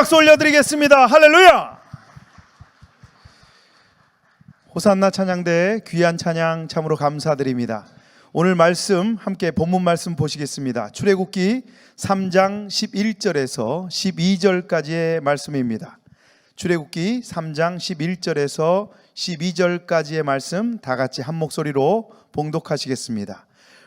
박수 올려드리겠습니다. 할렐루야. 호산나 찬양대의 귀한 찬양 참으로 감사드립니다. 오늘 말씀 함께 본문 말씀 보시겠습니다. 출애굽기 3장 11절에서 12절까지의 말씀입니다. 출애굽기 3장 11절에서 12절까지의 말씀 다 같이 한 목소리로 봉독하시겠습니다.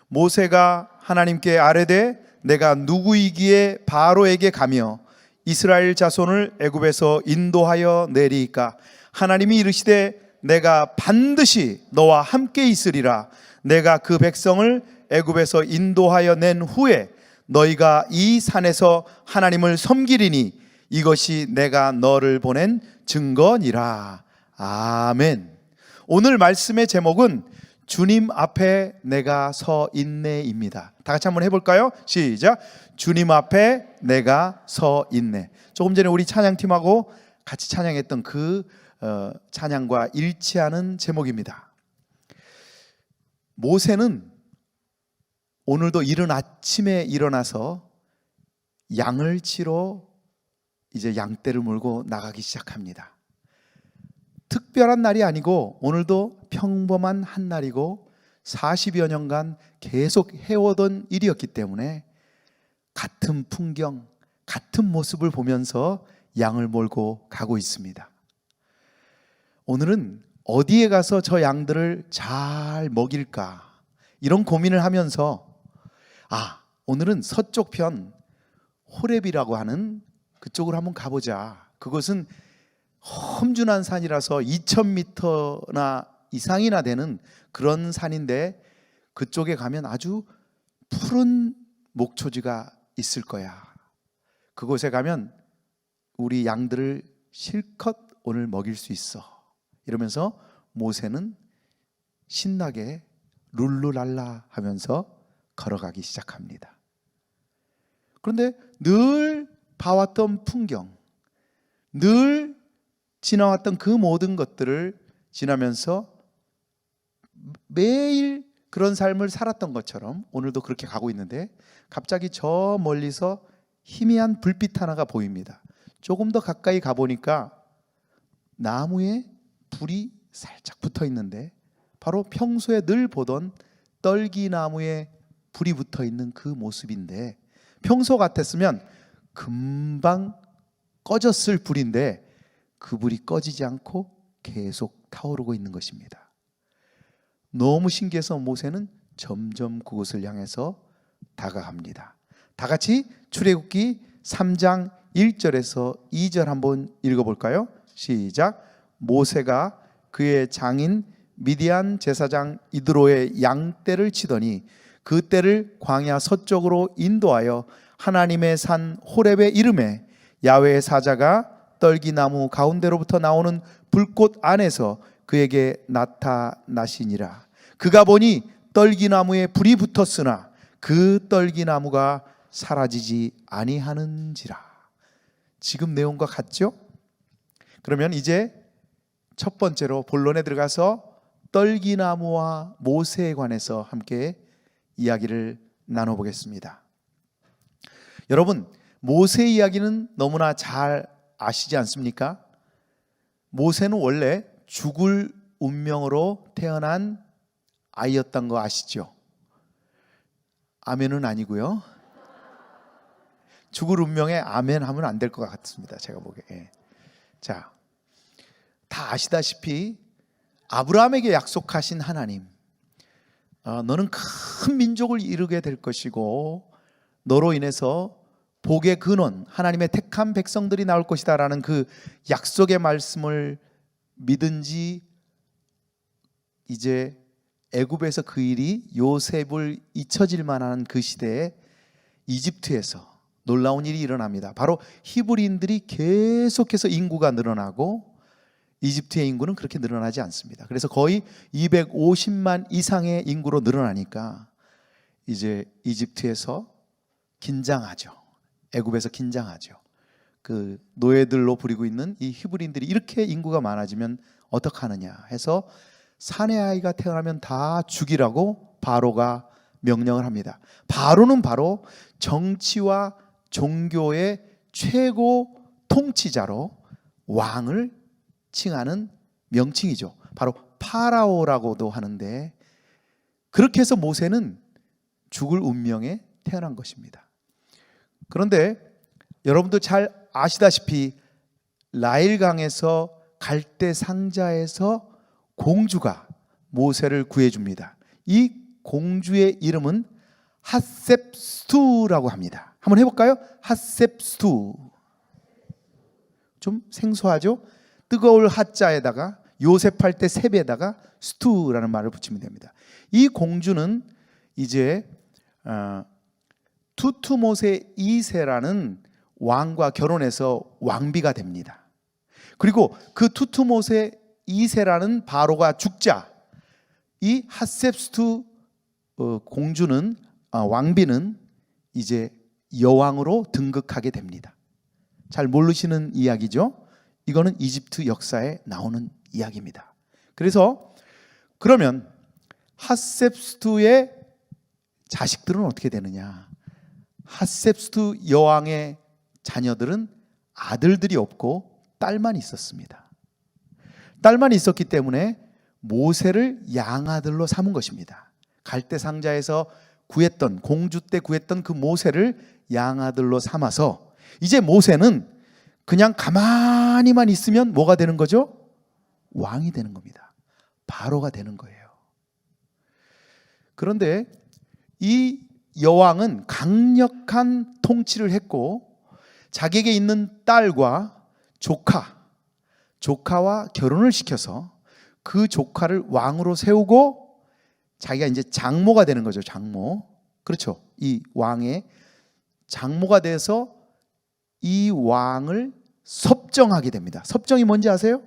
모세가 하나님께 아뢰되 내가 누구이기에 바로에게 가며 이스라엘 자손을 애굽에서 인도하여 내리이까? 하나님이 이르시되 내가 반드시 너와 함께 있으리라. 내가 그 백성을 애굽에서 인도하여 낸 후에 너희가 이 산에서 하나님을 섬기리니 이것이 내가 너를 보낸 증거니라. 아멘. 오늘 말씀의 제목은 주님 앞에 내가 서 있네입니다. 다 같이 한번 해볼까요? 시작. 주님 앞에 내가 서 있네. 조금 전에 우리 찬양팀하고 같이 찬양했던 그 찬양과 일치하는 제목입니다. 모세는 오늘도 이른 아침에 일어나서 양을 치러 이제 양떼를 몰고 나가기 시작합니다. 특별한 날이 아니고 오늘도 평범한 한 날이고 40여 년간 계속 해오던 일이었기 때문에 같은 풍경, 같은 모습을 보면서 양을 몰고 가고 있습니다. 오늘은 어디에 가서 저 양들을 잘 먹일까 이런 고민을 하면서 오늘은 서쪽 편 호렙이라고 하는 그쪽으로 한번 가보자. 그것은 험준한 산이라서 2000m나 이상이나 되는 그런 산인데 그쪽에 가면 아주 푸른 목초지가 있을 거야. 그곳에 가면 우리 양들을 실컷 오늘 먹일 수 있어. 이러면서 모세는 신나게 룰루랄라 하면서 걸어가기 시작합니다. 그런데 늘 봐왔던 풍경, 늘 지나왔던 그 모든 것들을 지나면서 매일 그런 삶을 살았던 것처럼 오늘도 그렇게 가고 있는데 갑자기 저 멀리서 희미한 불빛 하나가 보입니다. 조금 더 가까이 가보니까 나무에 불이 살짝 붙어 있는데 바로 평소에 늘 보던 떨기나무에 불이 붙어 있는 그 모습인데 평소 같았으면 금방 꺼졌을 불인데 그 불이 꺼지지 않고 계속 타오르고 있는 것입니다. 너무 신기해서 모세는 점점 그곳을 향해서 다가갑니다. 다 같이 출애굽기 3장 1절에서 2절 한번 읽어볼까요? 시작. 모세가 그의 장인 미디안 제사장 이드로의 양떼를 치더니 그 떼를 광야 서쪽으로 인도하여 하나님의 산 호렙에 이르매 야훼의 사자가 떨기나무 가운데로부터 나오는 불꽃 안에서 그에게 나타나시니라. 그가 보니 떨기나무에 불이 붙었으나 그 떨기나무가 사라지지 아니하는지라. 지금 내용과 같죠? 그러면 이제 첫 번째로 본론에 들어가서 떨기나무와 모세에 관해서 함께 이야기를 나눠보겠습니다. 여러분, 모세 이야기는 너무나 잘 아시지 않습니까? 모세는 원래 죽을 운명으로 태어난 아이였던 거 아시죠? 아멘은 아니고요. 죽을 운명에 아멘 하면 안 될 것 같습니다. 제가 보기에. 자, 다 아시다시피 아브라함에게 약속하신 하나님, 너는 큰 민족을 이루게 될 것이고 너로 인해서 복의 근원, 하나님의 택한 백성들이 나올 것이다 라는 그 약속의 말씀을 믿은 지 이제 애굽에서 그 일이 요셉을 잊혀질 만한 그 시대에 이집트에서 놀라운 일이 일어납니다. 바로 히브리인들이 계속해서 인구가 늘어나고 이집트의 인구는 그렇게 늘어나지 않습니다. 그래서 거의 250만 이상의 인구로 늘어나니까 이제 이집트에서 긴장하죠. 애굽에서 긴장하죠. 그 노예들로 부리고 있는 이 히브리인들이 이렇게 인구가 많아지면 어떡하느냐 해서 사내 아이가 태어나면 다 죽이라고 바로가 명령을 합니다. 바로는 바로 정치와 종교의 최고 통치자로 왕을 칭하는 명칭이죠. 바로 파라오라고도 하는데, 그렇게 해서 모세는 죽을 운명에 태어난 것입니다. 그런데 여러분도 잘 아시다시피 나일강에서 갈대 상자에서 공주가 모세를 구해줍니다. 이 공주의 이름은 핫셉스투라고 합니다. 한번 해볼까요? 핫셉스투. 좀 생소하죠? 뜨거울 핫자에다가 요셉할 때 셉에다가 스투라는 말을 붙이면 됩니다. 이 공주는 이제 투투모세 2세라는 왕과 결혼해서 왕비가 됩니다. 그리고 그 투투모세 2세라는 바로가 죽자 이 핫셉스투 공주는 왕비는 이제 여왕으로 등극하게 됩니다. 잘 모르시는 이야기죠? 이거는 이집트 역사에 나오는 이야기입니다. 그래서 그러면 핫셉스투의 자식들은 어떻게 되느냐? 핫셉스투 여왕의 자녀들은 아들들이 없고 딸만 있었습니다. 딸만 있었기 때문에 모세를 양아들로 삼은 것입니다. 갈대 상자에서 구했던, 공주 때 구했던 그 모세를 양아들로 삼아서 이제 모세는 그냥 가만히만 있으면 뭐가 되는 거죠? 왕이 되는 겁니다. 바로가 되는 거예요. 그런데 이 여왕은 강력한 통치를 했고 자기에게 있는 딸과 조카와 결혼을 시켜서 그 조카를 왕으로 세우고 자기가 이제 장모가 되는 거죠. 장모. 그렇죠. 이 왕의 장모가 돼서 이 왕을 섭정하게 됩니다. 섭정이 뭔지 아세요?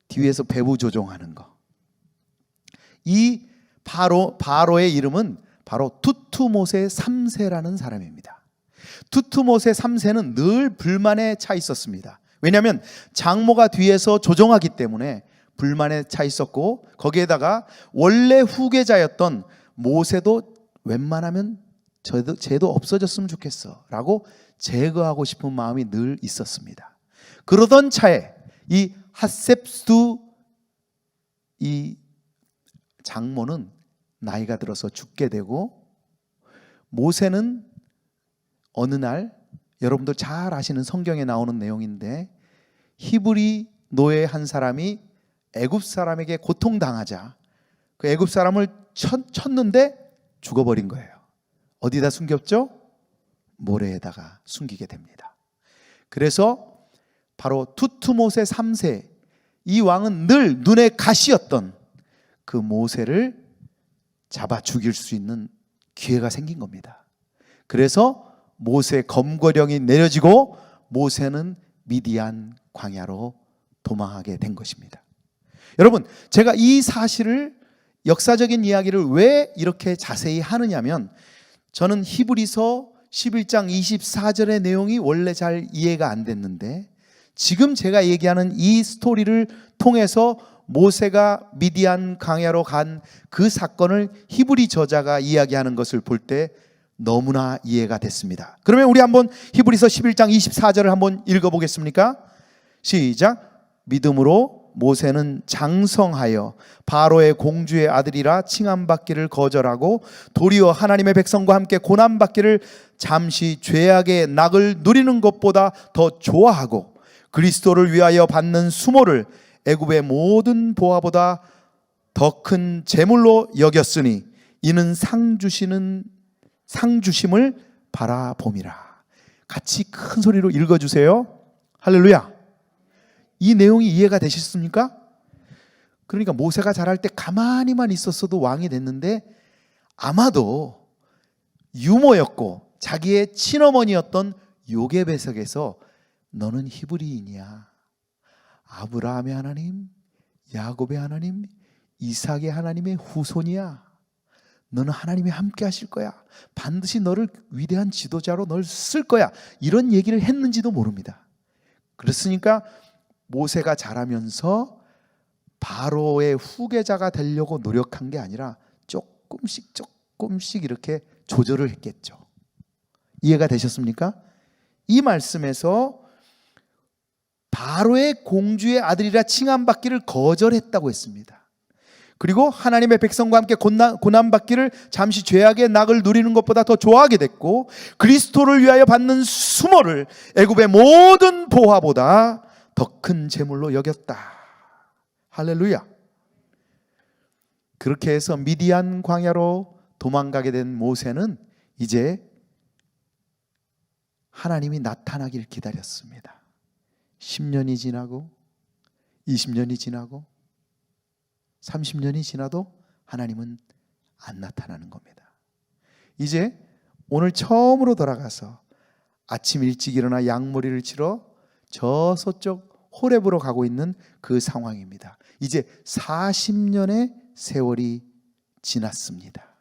뒤에서 배후 조종하는 거. 이 바로의 이름은 바로 투투모세 3세라는 사람입니다. 투투모세 3세는 늘 불만에 차 있었습니다. 왜냐하면 장모가 뒤에서 조종하기 때문에 불만에 차 있었고, 거기에다가 원래 후계자였던 모세도 웬만하면 쟤도 없어졌으면 좋겠어 라고 제거하고 싶은 마음이 늘 있었습니다. 그러던 차에 이 핫셉스투 이 장모는 나이가 들어서 죽게 되고, 모세는 어느 날, 여러분들 잘 아시는 성경에 나오는 내용인데, 히브리 노예 한 사람이 애굽 사람에게 고통당하자 그 애굽 사람을 쳤는데 죽어버린 거예요. 어디다 숨겼죠? 모래에다가 숨기게 됩니다. 그래서 바로 투투모세 3세, 이 왕은 늘 눈에 가시였던 그 모세를 잡아 죽일 수 있는 기회가 생긴 겁니다. 그래서 모세 검거령이 내려지고 모세는 미디안 광야로 도망하게 된 것입니다. 여러분, 제가 이 사실을, 역사적인 이야기를 왜 이렇게 자세히 하느냐면, 저는 히브리서 11장 24절의 내용이 원래 잘 이해가 안 됐는데, 지금 제가 얘기하는 이 스토리를 통해서 모세가 미디안 광야로 간 그 사건을 히브리 저자가 이야기하는 것을 볼 때 너무나 이해가 됐습니다. 그러면 우리 한번 히브리서 11장 24절을 한번 읽어보겠습니까? 시작. 믿음으로 모세는 장성하여 바로의 공주의 아들이라 칭함받기를 거절하고 도리어 하나님의 백성과 함께 고난받기를 잠시 죄악의 낙을 누리는 것보다 더 좋아하고 그리스도를 위하여 받는 수모를 애굽의 모든 보화보다 더 큰 재물로 여겼으니 이는 상 주심을 바라봄이라. 같이 큰 소리로 읽어주세요. 할렐루야. 이 내용이 이해가 되셨습니까? 그러니까 모세가 자랄 때 가만히만 있었어도 왕이 됐는데, 아마도 유모였고 자기의 친어머니였던 요게벳에게서 너는 히브리인이야, 아브라함의 하나님, 야곱의 하나님, 이삭의 하나님의 후손이야, 너는 하나님이 함께 하실 거야, 반드시 너를 위대한 지도자로 널 쓸 거야, 이런 얘기를 했는지도 모릅니다. 그렇으니까 모세가 자라면서 바로의 후계자가 되려고 노력한 게 아니라 조금씩 이렇게 조절을 했겠죠. 이해가 되셨습니까? 이 말씀에서 바로의 공주의 아들이라 칭함받기를 거절했다고 했습니다. 그리고 하나님의 백성과 함께 고난받기를 잠시 죄악의 낙을 누리는 것보다 더 좋아하게 됐고, 그리스도를 위하여 받는 수모를 애굽의 모든 보화보다 더 큰 재물로 여겼다. 할렐루야. 그렇게 해서 미디안 광야로 도망가게 된 모세는 이제 하나님이 나타나길 기다렸습니다. 10년이 지나고 20년이 지나고 30년이 지나도 하나님은 안 나타나는 겁니다. 이제 오늘 처음으로 돌아가서 아침 일찍 일어나 양머리를 치러 저 서쪽 호렙으로 가고 있는 그 상황입니다. 이제 40년의 세월이 지났습니다.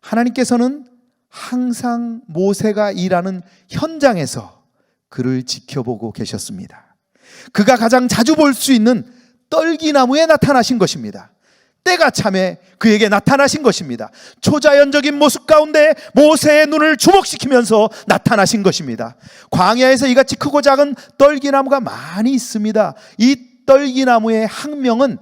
하나님께서는 항상 모세가 일하는 현장에서 그를 지켜보고 계셨습니다. 그가 가장 자주 볼 수 있는 떨기나무에 나타나신 것입니다. 때가 참에 그에게 나타나신 것입니다. 초자연적인 모습 가운데 모세의 눈을 주목시키면서 나타나신 것입니다. 광야에서 이같이 크고 작은 떨기나무가 많이 있습니다. 이 떨기나무의 학명은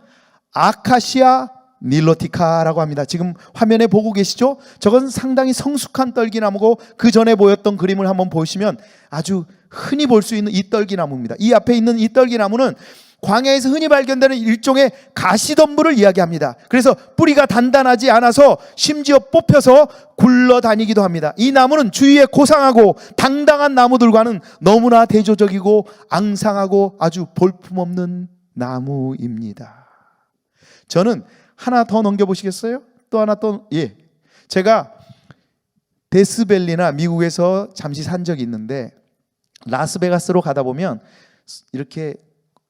아카시아 닐로티카라고 합니다. 지금 화면에 보고 계시죠? 저건 상당히 성숙한 떨기나무고, 그 전에 보였던 그림을 한번 보시면 아주 흔히 볼 수 있는 이 떨기나무입니다. 이 앞에 있는 이 떨기나무는 광야에서 흔히 발견되는 일종의 가시덤불을 이야기합니다. 그래서 뿌리가 단단하지 않아서 심지어 뽑혀서 굴러다니기도 합니다. 이 나무는 주위에 고상하고 당당한 나무들과는 너무나 대조적이고 앙상하고 아주 볼품없는 나무입니다. 저는 하나 더 넘겨보시겠어요? 또 하나 제가 데스밸리나 미국에서 잠시 산 적이 있는데, 라스베가스로 가다 보면 이렇게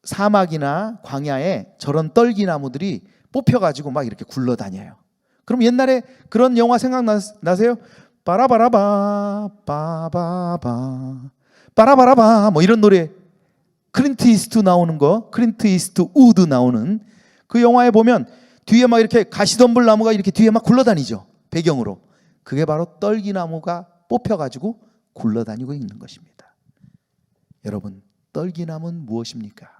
사막이나 광야에 저런 떨기나무들이 뽑혀가지고 막 이렇게 굴러다녀요. 그럼 옛날에 그런 영화 생각나세요? 빠라바라바 빠바바 빠라바라바 뭐 이런 노래, 클린트 이스트 나오는 거, 클린트 이스트 우드 나오는 그 영화에 보면 뒤에 막 이렇게 가시덤불 나무가 이렇게 뒤에 막 굴러다니죠. 배경으로. 그게 바로 떨기나무가 뽑혀가지고 굴러다니고 있는 것입니다. 여러분, 떨기나무는 무엇입니까?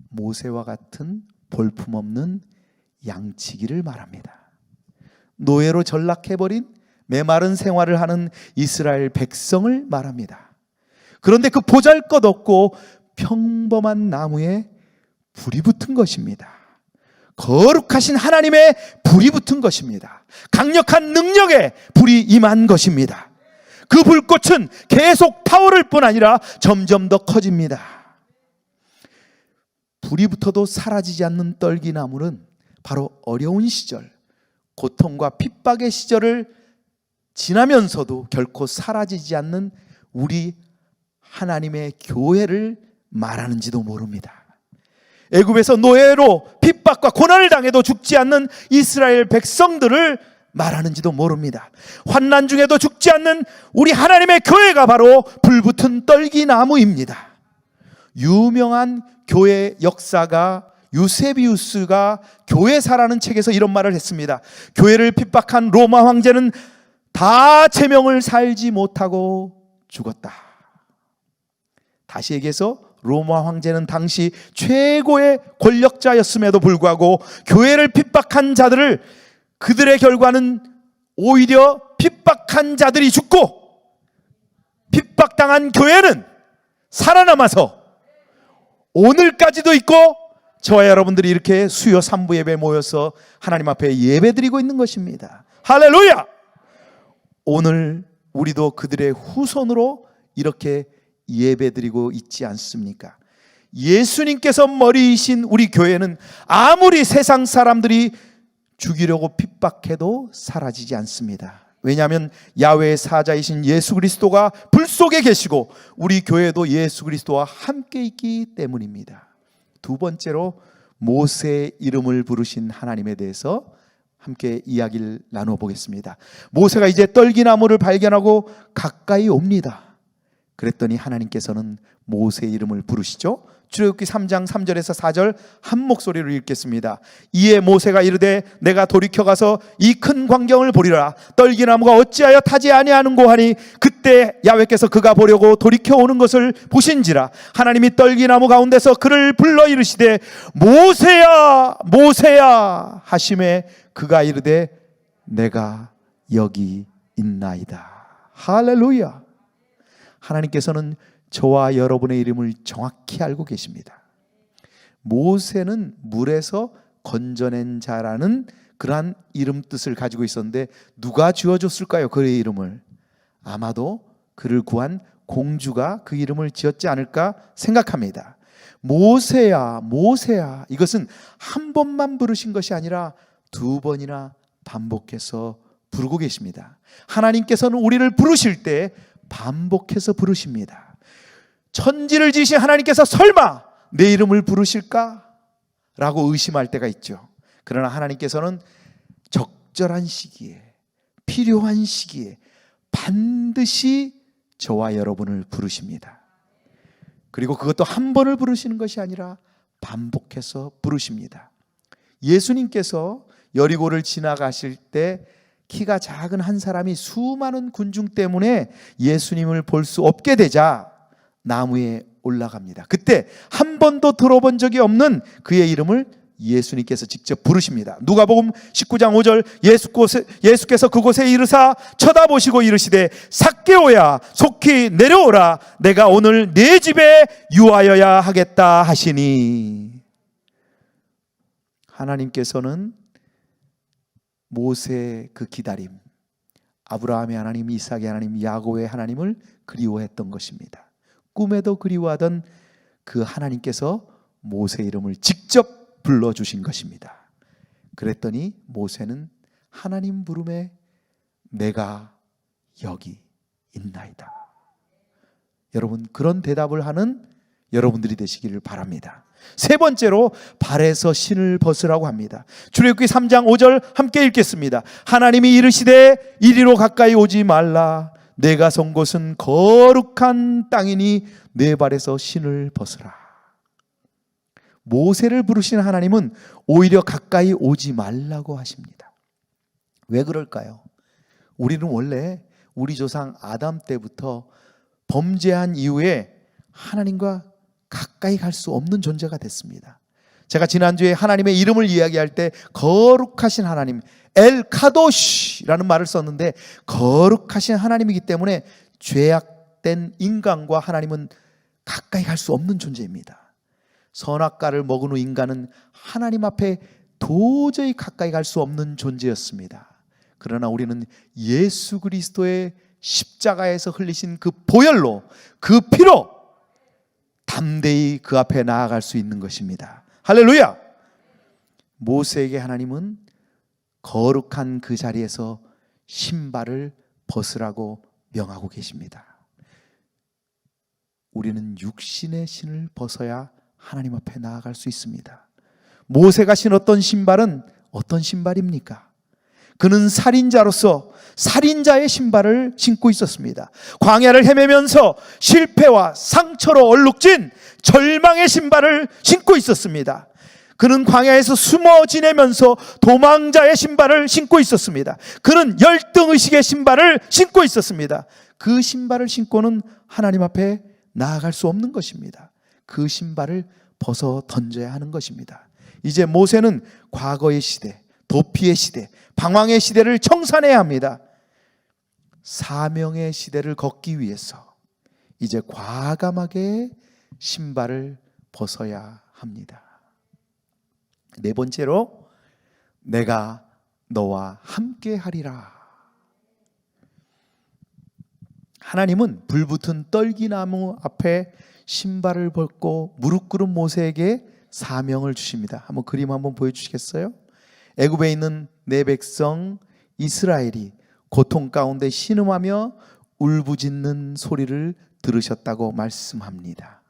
모세와 같은 볼품없는 양치기를 말합니다. 노예로 전락해버린 메마른 생활을 하는 이스라엘 백성을 말합니다. 그런데 그 보잘것없고 평범한 나무에 불이 붙은 것입니다. 거룩하신 하나님의 불이 붙은 것입니다. 강력한 능력에 불이 임한 것입니다. 그 불꽃은 계속 타오를 뿐 아니라 점점 더 커집니다. 불이 붙어도 사라지지 않는 떨기나무는 바로 어려운 시절, 고통과 핍박의 시절을 지나면서도 결코 사라지지 않는 우리 하나님의 교회를 말하는지도 모릅니다. 애굽에서 노예로 핍박과 고난을 당해도 죽지 않는 이스라엘 백성들을 말하는지도 모릅니다. 환난 중에도 죽지 않는 우리 하나님의 교회가 바로 불붙은 떨기나무입니다. 유명한 교회 역사가 유세비우스가 교회사라는 책에서 이런 말을 했습니다. 교회를 핍박한 로마 황제는 다 제명을 살지 못하고 죽었다. 다시 얘기해서 로마 황제는 당시 최고의 권력자였음에도 불구하고 교회를 핍박한 자들을, 그들의 결과는 오히려 핍박한 자들이 죽고 핍박당한 교회는 살아남아서 오늘까지도 있고, 저와 여러분들이 이렇게 수요 3부 예배에 모여서 하나님 앞에 예배드리고 있는 것입니다. 할렐루야! 오늘 우리도 그들의 후손으로 이렇게 예배드리고 있지 않습니까? 예수님께서 머리이신 우리 교회는 아무리 세상 사람들이 죽이려고 핍박해도 사라지지 않습니다. 왜냐하면 야훼의 사자이신 예수 그리스도가 불 속에 계시고 우리 교회도 예수 그리스도와 함께 있기 때문입니다. 두 번째로 모세의 이름을 부르신 하나님에 대해서 함께 이야기를 나눠보겠습니다. 모세가 이제 떨기나무를 발견하고 가까이 옵니다. 그랬더니 하나님께서는 모세의 이름을 부르시죠. 출애굽기 3장 3절에서 4절 한 목소리로 읽겠습니다. 이에 모세가 이르되 내가 돌이켜 가서 이 큰 광경을 보리라. 떨기나무가 어찌하여 타지 아니하는고 하니 그때 야훼께서 그가 보려고 돌이켜 오는 것을 보신지라. 하나님이 떨기나무 가운데서 그를 불러 이르시되 모세야 모세야 하심에 그가 이르되 내가 여기 있나이다. 할렐루야. 하나님께서는 저와 여러분의 이름을 정확히 알고 계십니다. 모세는 물에서 건져낸 자라는 그러한 이름 뜻을 가지고 있었는데 누가 지어줬을까요? 그의 이름을 아마도 그를 구한 공주가 그 이름을 지었지 않을까 생각합니다. 모세야 모세야, 이것은 한 번만 부르신 것이 아니라 두 번이나 반복해서 부르고 계십니다. 하나님께서는 우리를 부르실 때 반복해서 부르십니다. 천지를 지으신 하나님께서 설마 내 이름을 부르실까? 라고 의심할 때가 있죠. 그러나 하나님께서는 적절한 시기에, 필요한 시기에 반드시 저와 여러분을 부르십니다. 그리고 그것도 한 번을 부르시는 것이 아니라 반복해서 부르십니다. 예수님께서 여리고를 지나가실 때 키가 작은 한 사람이 수많은 군중 때문에 예수님을 볼 수 없게 되자 나무에 올라갑니다. 그때 한 번도 들어본 적이 없는 그의 이름을 예수님께서 직접 부르십니다. 누가복음 19장 5절 예수께서 그곳에 이르사 쳐다보시고 이르시되 삭개오야 속히 내려오라 내가 오늘 네 집에 유하여야 하겠다 하시니. 하나님께서는 모세의 그 기다림, 아브라함의 하나님, 이삭의 하나님, 야곱의 하나님을 그리워했던 것입니다. 꿈에도 그리워하던 그 하나님께서 모세의 이름을 직접 불러주신 것입니다. 그랬더니 모세는 하나님 부름에 내가 여기 있나이다. 여러분, 그런 대답을 하는 여러분들이 되시기를 바랍니다. 세 번째로 발에서 신을 벗으라고 합니다. 출애굽기 3장 5절 함께 읽겠습니다. 하나님이 이르시되 이리로 가까이 오지 말라 내가 선 곳은 거룩한 땅이니 내 발에서 신을 벗으라. 모세를 부르신 하나님은 오히려 가까이 오지 말라고 하십니다. 왜 그럴까요? 우리는 원래 우리 조상 아담 때부터 범죄한 이후에 하나님과 가까이 갈 수 없는 존재가 됐습니다. 제가 지난주에 하나님의 이름을 이야기할 때 거룩하신 하나님, 엘카도시라는 말을 썼는데 거룩하신 하나님이기 때문에 죄악된 인간과 하나님은 가까이 갈 수 없는 존재입니다. 선악과를 먹은 후 인간은 하나님 앞에 도저히 가까이 갈 수 없는 존재였습니다. 그러나 우리는 예수 그리스도의 십자가에서 흘리신 그 보혈로, 그 피로 담대히 그 앞에 나아갈 수 있는 것입니다. 할렐루야! 모세에게 하나님은 거룩한 그 자리에서 신발을 벗으라고 명하고 계십니다. 우리는 육신의 신을 벗어야 하나님 앞에 나아갈 수 있습니다. 모세가 신었던 신발은 어떤 신발입니까? 그는 살인자로서 살인자의 신발을 신고 있었습니다. 광야를 헤매면서 실패와 상처로 얼룩진 절망의 신발을 신고 있었습니다. 그는 광야에서 숨어 지내면서 도망자의 신발을 신고 있었습니다. 그는 열등의식의 신발을 신고 있었습니다. 그 신발을 신고는 하나님 앞에 나아갈 수 없는 것입니다. 그 신발을 벗어 던져야 하는 것입니다. 이제 모세는 과거의 시대, 도피의 시대, 방황의 시대를 청산해야 합니다. 사명의 시대를 걷기 위해서 이제 과감하게 신발을 벗어야 합니다. 네 번째로 내가 너와 함께 하리라. 하나님은 불붙은 떨기나무 앞에 신발을 벗고 무릎 꿇은 모세에게 사명을 주십니다. 한번 그림 한번 보여주시겠어요? 애굽에 있는 내 백성 이스라엘이 고통 가운데 신음하며 울부짖는 소리를 들으셨다고 말씀합니다.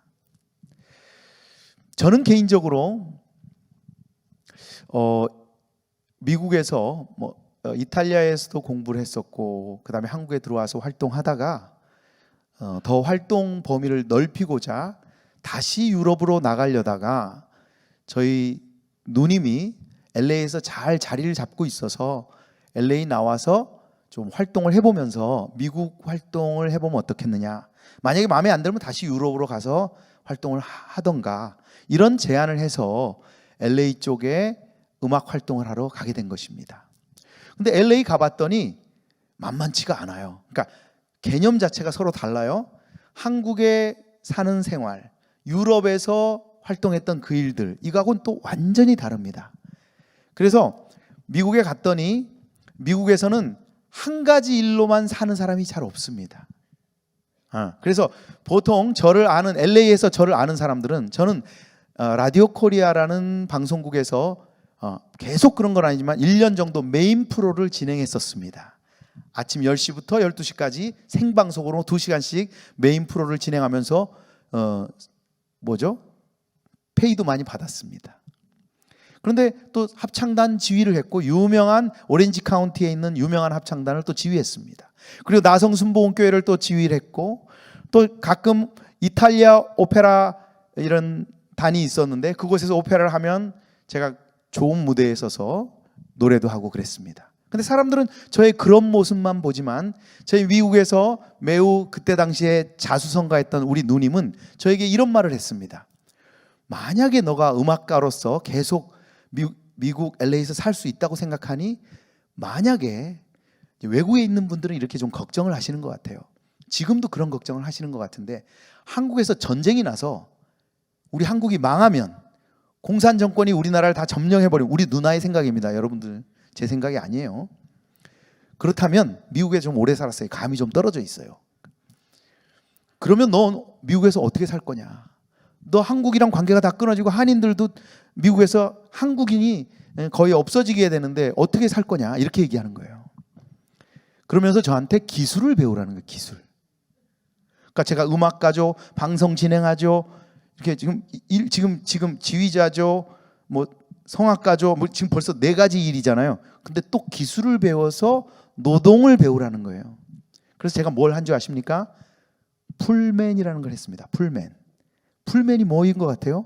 저는 개인적으로 미국에서 이탈리아에서도 공부를 했었고 그 다음에 한국에 들어와서 활동하다가 더 활동 범위를 넓히고자 다시 유럽으로 나가려다가 저희 누님이 LA에서 잘 자리를 잡고 있어서 LA 나와서 좀 활동을 해보면서 미국 활동을 해보면 어떻겠느냐, 만약에 마음에 안 들면 다시 유럽으로 가서 활동을 하던가, 이런 제안을 해서 LA 쪽에 음악 활동을 하러 가게 된 것입니다. 근데 LA 가봤더니 만만치가 않아요. 그러니까 개념 자체가 서로 달라요. 한국에 사는 생활, 유럽에서 활동했던 그 일들, 이거하고는 또 완전히 다릅니다. 그래서 미국에 갔더니 미국에서는 한 가지 일로만 사는 사람이 잘 없습니다. 그래서 보통 저를 아는, LA에서 저를 아는 사람들은, 저는 라디오 코리아라는 방송국에서 계속 그런 건 아니지만 1년 정도 메인 프로를 진행했었습니다. 아침 10시부터 12시까지 생방송으로 2시간씩 메인 프로를 진행하면서 페이도 많이 받았습니다. 그런데 또 합창단 지휘를 했고, 유명한 오렌지 카운티에 있는 유명한 합창단을 또 지휘했습니다. 그리고 나성 순복음교회를 또 지휘를 했고, 또 가끔 이탈리아 오페라 이런 단이 있었는데 그곳에서 오페라를 하면 제가 좋은 무대에 서서 노래도 하고 그랬습니다. 근데 사람들은 저의 그런 모습만 보지만, 저희 미국에서 매우 그때 당시에 자수성가했던 우리 누님은 저에게 이런 말을 했습니다. 만약에 너가 음악가로서 계속 미국 LA에서 살 수 있다고 생각하니, 만약에, 외국에 있는 분들은 이렇게 좀 걱정을 하시는 것 같아요. 지금도 그런 걱정을 하시는 것 같은데, 한국에서 전쟁이 나서 우리 한국이 망하면, 공산 정권이 우리나라를 다 점령해버리면, 우리 누나의 생각입니다, 여러분들 제 생각이 아니에요. 그렇다면 미국에 좀 오래 살았어요. 감이 좀 떨어져 있어요. 그러면 너 미국에서 어떻게 살 거냐, 너 한국이랑 관계가 다 끊어지고 한인들도 미국에서 한국인이 거의 없어지게 되는데 어떻게 살 거냐, 이렇게 얘기하는 거예요. 그러면서 저한테 기술을 배우라는 거예요. 기술. 그러니까 제가 음악가죠, 방송 진행하죠, 이렇게 지금 지휘자죠, 뭐 성악가죠, 뭐 지금 벌써 4가지 일이잖아요. 근데 또 기술을 배워서 노동을 배우라는 거예요. 그래서 제가 뭘 한 줄 아십니까? 풀맨이라는 걸 했습니다. 풀맨이 뭐인 것 같아요?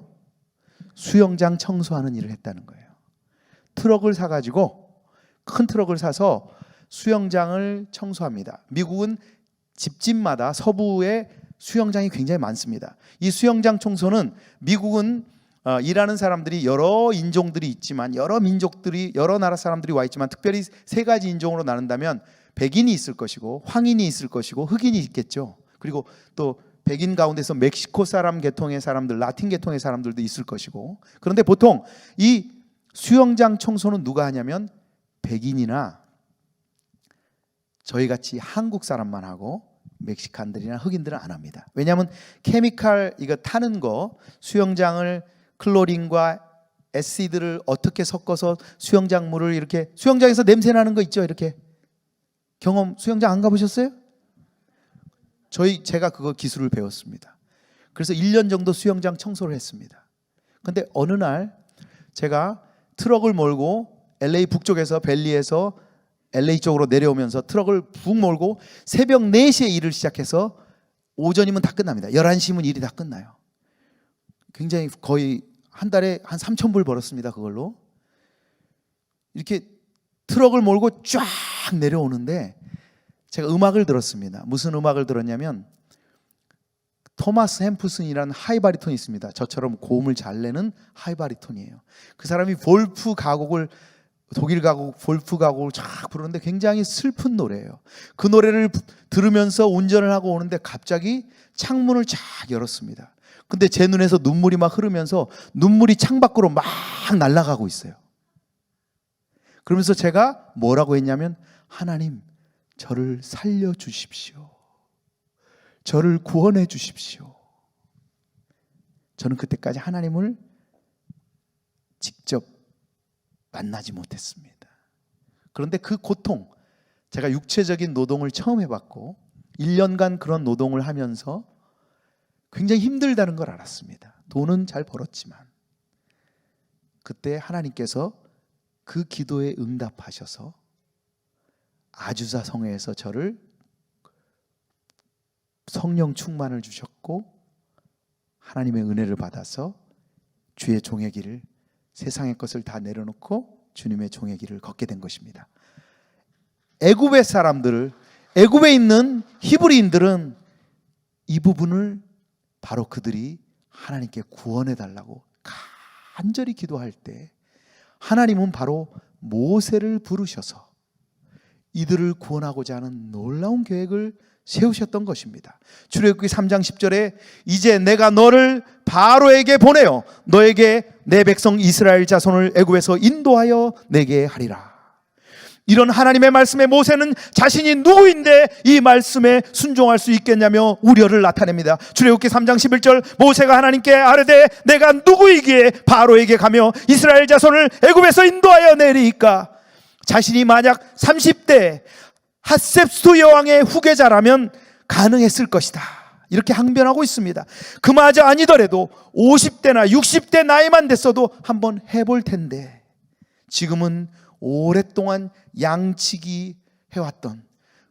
수영장 청소하는 일을 했다는 거예요. 트럭을 사가지고, 큰 트럭을 사서 수영장을 청소합니다. 미국은 집집마다 서부에 수영장이 굉장히 많습니다. 이 수영장 청소는, 미국은 일하는 사람들이 여러 인종들이 있지만, 여러 민족들이, 여러 나라 사람들이 와 있지만, 특별히 3가지 인종으로 나눈다면 백인이 있을 것이고, 황인이 있을 것이고, 흑인이 있겠죠. 그리고 또 백인 가운데서 멕시코 사람 계통의 사람들, 라틴 계통의 사람들도 있을 것이고. 그런데 보통 이 수영장 청소는 누가 하냐면 백인이나 저희같이 한국 사람만 하고, 멕시칸들이나 흑인들은 안 합니다. 왜냐하면 케미칼 이거 타는 거, 수영장을 클로린과 애시드를 어떻게 섞어서 수영장 물을, 이렇게 수영장에서 냄새 나는 거 있죠, 이렇게 수영장 안 가보셨어요? 제가 그거 기술을 배웠습니다. 그래서 1년 정도 수영장 청소를 했습니다. 근데 어느 날 제가 트럭을 몰고 LA 북쪽에서, 벨리에서 LA 쪽으로 내려오면서 트럭을 북 몰고 새벽 4시에 일을 시작해서 오전이면 다 끝납니다. 11시면 일이 다 끝나요. 굉장히 거의 한 달에 한 3,000불 벌었습니다. 그걸로. 이렇게 트럭을 몰고 쫙 내려오는데 제가 음악을 들었습니다. 무슨 음악을 들었냐면, 토마스 햄프슨이라는 하이바리톤이 있습니다. 저처럼 고음을 잘 내는 하이바리톤이에요. 그 사람이 볼프 가곡을, 독일 가곡, 볼프 가곡을 쫙 부르는데 굉장히 슬픈 노래예요. 그 노래를 들으면서 운전을 하고 오는데 갑자기 창문을 쫙 열었습니다. 근데 제 눈에서 눈물이 막 흐르면서 눈물이 창밖으로 막 날아가고 있어요. 그러면서 제가 뭐라고 했냐면, 하나님, 저를 살려주십시오. 저를 구원해 주십시오. 저는 그때까지 하나님을 직접 만나지 못했습니다. 그런데 그 고통, 제가 육체적인 노동을 처음 해봤고 1년간 그런 노동을 하면서 굉장히 힘들다는 걸 알았습니다. 돈은 잘 벌었지만 그때 하나님께서 그 기도에 응답하셔서 아주사 성회에서 저를 성령 충만을 주셨고 하나님의 은혜를 받아서 주의 종의 길을, 세상의 것을 다 내려놓고 주님의 종의 길을 걷게 된 것입니다. 애굽의 사람들을, 애굽에 있는 히브리인들은 이 부분을 바로 그들이 하나님께 구원해 달라고 간절히 기도할 때 하나님은 바로 모세를 부르셔서 이들을 구원하고자 하는 놀라운 계획을 세우셨던 것입니다. 출애굽기 3장 10절에 이제 내가 너를 바로에게 보내어 너에게 내 백성 이스라엘 자손을 애굽에서 인도하여 내게 하리라. 이런 하나님의 말씀에 모세는 자신이 누구인데 이 말씀에 순종할 수 있겠냐며 우려를 나타냅니다. 출애굽기 3장 11절 모세가 하나님께 아뢰되 내가 누구이기에 바로에게 가며 이스라엘 자손을 애굽에서 인도하여 내리이까. 자신이 만약 30대 핫셉수 여왕의 후계자라면 가능했을 것이다, 이렇게 항변하고 있습니다. 그마저 아니더라도 50대나 60대 나이만 됐어도 한번 해볼 텐데 지금은 오랫동안 양치기 해왔던,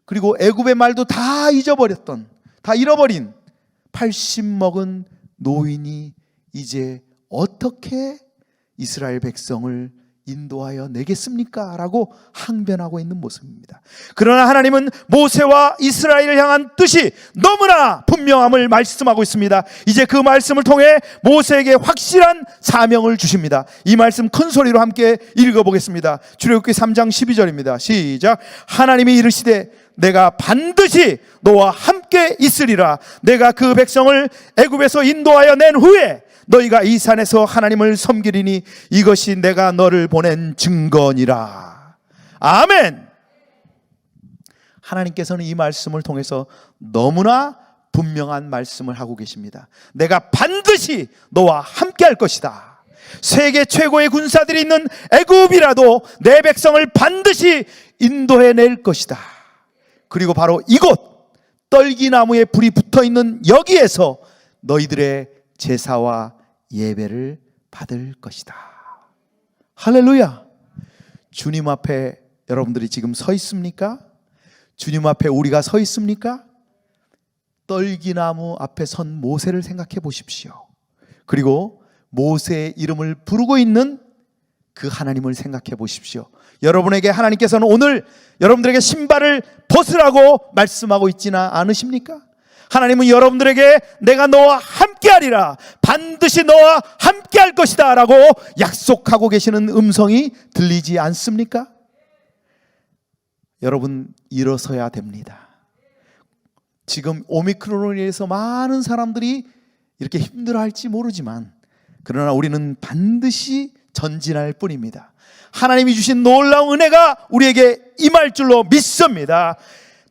그리고 애굽의 말도 다 잊어버렸던, 다 잃어버린 80 먹은 노인이 이제 어떻게 이스라엘 백성을 인도하여 내겠습니까? 라고 항변하고 있는 모습입니다. 그러나 하나님은 모세와 이스라엘을 향한 뜻이 너무나 분명함을 말씀하고 있습니다. 이제 그 말씀을 통해 모세에게 확실한 사명을 주십니다. 이 말씀 큰 소리로 함께 읽어보겠습니다. 출애굽기 3장 12절입니다. 시작. 하나님이 이르시되 내가 반드시 너와 함께 있으리라. 내가 그 백성을 애굽에서 인도하여 낸 후에 너희가 이 산에서 하나님을 섬기리니 이것이 내가 너를 보낸 증거니라. 아멘. 하나님께서는 이 말씀을 통해서 너무나 분명한 말씀을 하고 계십니다. 내가 반드시 너와 함께 할 것이다. 세계 최고의 군사들이 있는 애굽이라도 내 백성을 반드시 인도해낼 것이다. 그리고 바로 이곳 떨기나무에 불이 붙어있는 여기에서 너희들의 제사와 예배를 받을 것이다. 할렐루야. 주님 앞에 여러분들이 지금 서 있습니까? 주님 앞에 우리가 서 있습니까? 떨기나무 앞에 선 모세를 생각해 보십시오. 그리고 모세의 이름을 부르고 있는 그 하나님을 생각해 보십시오. 여러분에게 하나님께서는 오늘 여러분들에게 신발을 벗으라고 말씀하고 있지는 않으십니까? 하나님은 여러분들에게 내가 너와 함께하리라, 반드시 너와 함께할 것이다 라고 약속하고 계시는 음성이 들리지 않습니까? 여러분 일어서야 됩니다. 지금 오미크론으로 인해서 많은 사람들이 이렇게 힘들어할지 모르지만 그러나 우리는 반드시 전진할 뿐입니다. 하나님이 주신 놀라운 은혜가 우리에게 임할 줄로 믿습니다.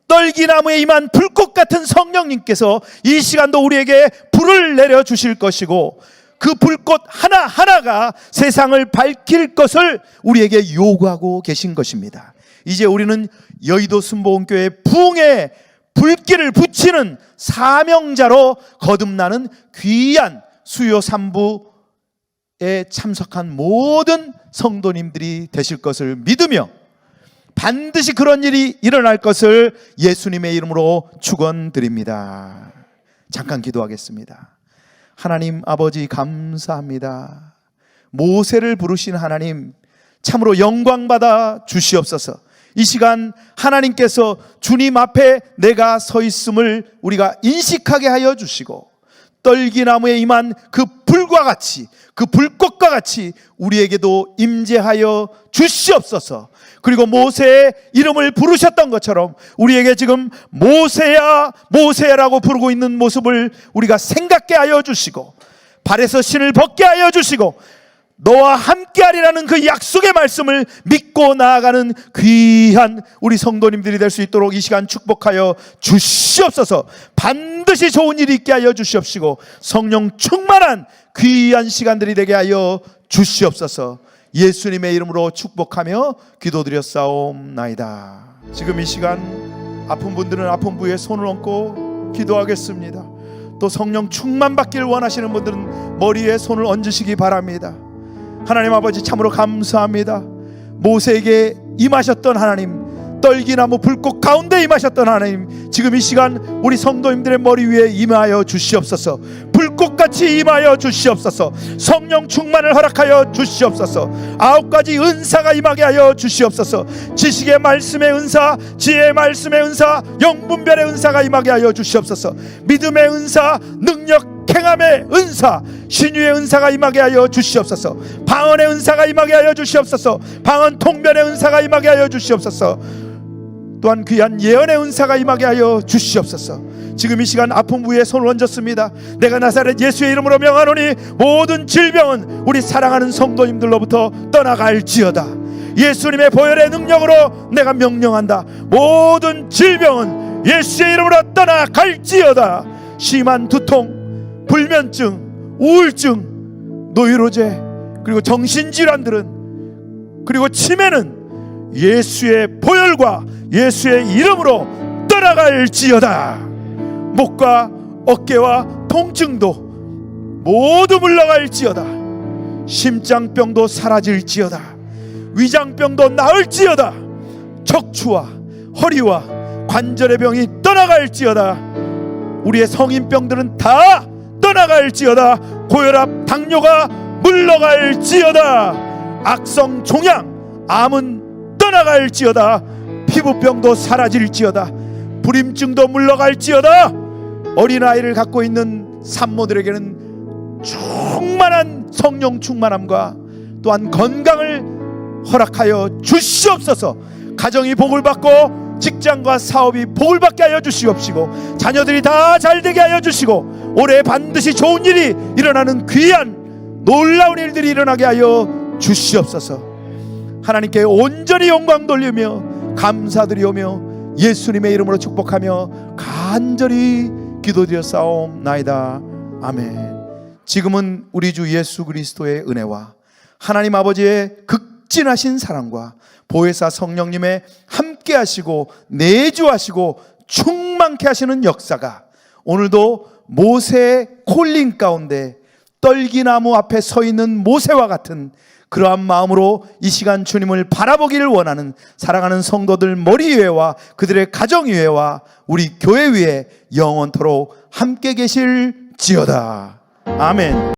떨기나무에 임한 불꽃 같은 성령님께서 이 시간도 우리에게 불을 내려주실 것이고 그 불꽃 하나하나가 세상을 밝힐 것을 우리에게 요구하고 계신 것입니다. 이제 우리는 여의도 순복음교회 부흥의 불길을 붙이는 사명자로 거듭나는 귀한 수요 3부에 참석한 모든 성도님들이 되실 것을 믿으며 반드시 그런 일이 일어날 것을 예수님의 이름으로 축원드립니다. 잠깐 기도하겠습니다. 하나님 아버지 감사합니다. 모세를 부르신 하나님 참으로 영광받아 주시옵소서. 이 시간 하나님께서 주님 앞에 내가 서 있음을 우리가 인식하게 하여 주시고 떨기나무에 임한 그 불과 같이, 그 불꽃과 같이 우리에게도 임재하여 주시옵소서. 그리고 모세의 이름을 부르셨던 것처럼 우리에게 지금 모세야 모세라고 부르고 있는 모습을 우리가 생각게 하여 주시고 발에서 신을 벗게 하여 주시고 너와 함께하리라는 그 약속의 말씀을 믿고 나아가는 귀한 우리 성도님들이 될 수 있도록 이 시간 축복하여 주시옵소서. 반드시 좋은 일이 있게 하여 주시옵시고 성령 충만한 귀한 시간들이 되게 하여 주시옵소서. 예수님의 이름으로 축복하며 기도드렸사옵나이다. 지금 이 시간 아픈 분들은 아픈 부위에 손을 얹고 기도하겠습니다. 또 성령 충만 받기를 원하시는 분들은 머리에 손을 얹으시기 바랍니다. 하나님 아버지 참으로 감사합니다. 모세에게 임하셨던 하나님, 떨기나무 불꽃 가운데 임하셨던 하나님, 지금 이 시간 우리 성도님들의 머리 위에 임하여 주시옵소서. 불꽃같이 임하여 주시옵소서. 성령 충만을 허락하여 주시옵소서. 9가지 은사가 임하게 하여 주시옵소서. 지식의 말씀의 은사, 지혜의 말씀의 은사, 영분별의 은사가 임하게 하여 주시옵소서. 믿음의 은사, 능력 행함의 은사, 신유의 은사가 임하게 하여 주시옵소서. 방언의 은사가 임하게 하여 주시옵소서. 방언 통변의 은사가 임하게 하여 주시옵소서. 또한 귀한 예언의 은사가 임하게 하여 주시옵소서. 지금 이 시간 아픈 부위에 손을 얹었습니다. 내가 나사렛 예수의 이름으로 명하노니 모든 질병은 우리 사랑하는 성도님들로부터 떠나갈지어다. 예수님의 보혈의 능력으로 내가 명령한다. 모든 질병은 예수의 이름으로 떠나갈지어다. 심한 두통, 불면증, 우울증, 노이로제, 그리고 정신질환들은, 그리고 치매는 예수의 보혈과 예수의 이름으로 떠나갈지어다. 목과 어깨와 통증도 모두 물러갈지어다. 심장병도 사라질지어다. 위장병도 나을지어다. 척추와 허리와 관절의 병이 떠나갈지어다. 우리의 성인병들은 다 떠나갈지어다. 고혈압, 당뇨가 물러갈지어다. 악성 종양, 암은 떠나갈지어다. 피부병도 사라질지어다. 불임증도 물러갈지어다. 어린아이를 갖고 있는 산모들에게는 충만한 성령 충만함과 또한 건강을 허락하여 주시옵소서. 가정이 복을 받고 직장과 사업이 복을 받게 하여 주시옵시고, 자녀들이 다 잘되게 하여 주시고, 올해 반드시 좋은 일이 일어나는 귀한 놀라운 일들이 일어나게 하여 주시옵소서. 하나님께 온전히 영광 돌리며 감사드리오며 예수님의 이름으로 축복하며 간절히 기도드렸사옵나이다. 아멘. 지금은 우리 주 예수 그리스도의 은혜와 하나님 아버지의 극진하신 사랑과 보혜사 성령님의 함께 하시고 내주하시고 충만케 하시는 역사가 오늘도 모세의 콜링 가운데 떨기나무 앞에 서 있는 모세와 같은 그러한 마음으로 이 시간 주님을 바라보기를 원하는 사랑하는 성도들 머리 위에와 그들의 가정 위에와 우리 교회 위에 영원토록 함께 계실지어다. 아멘.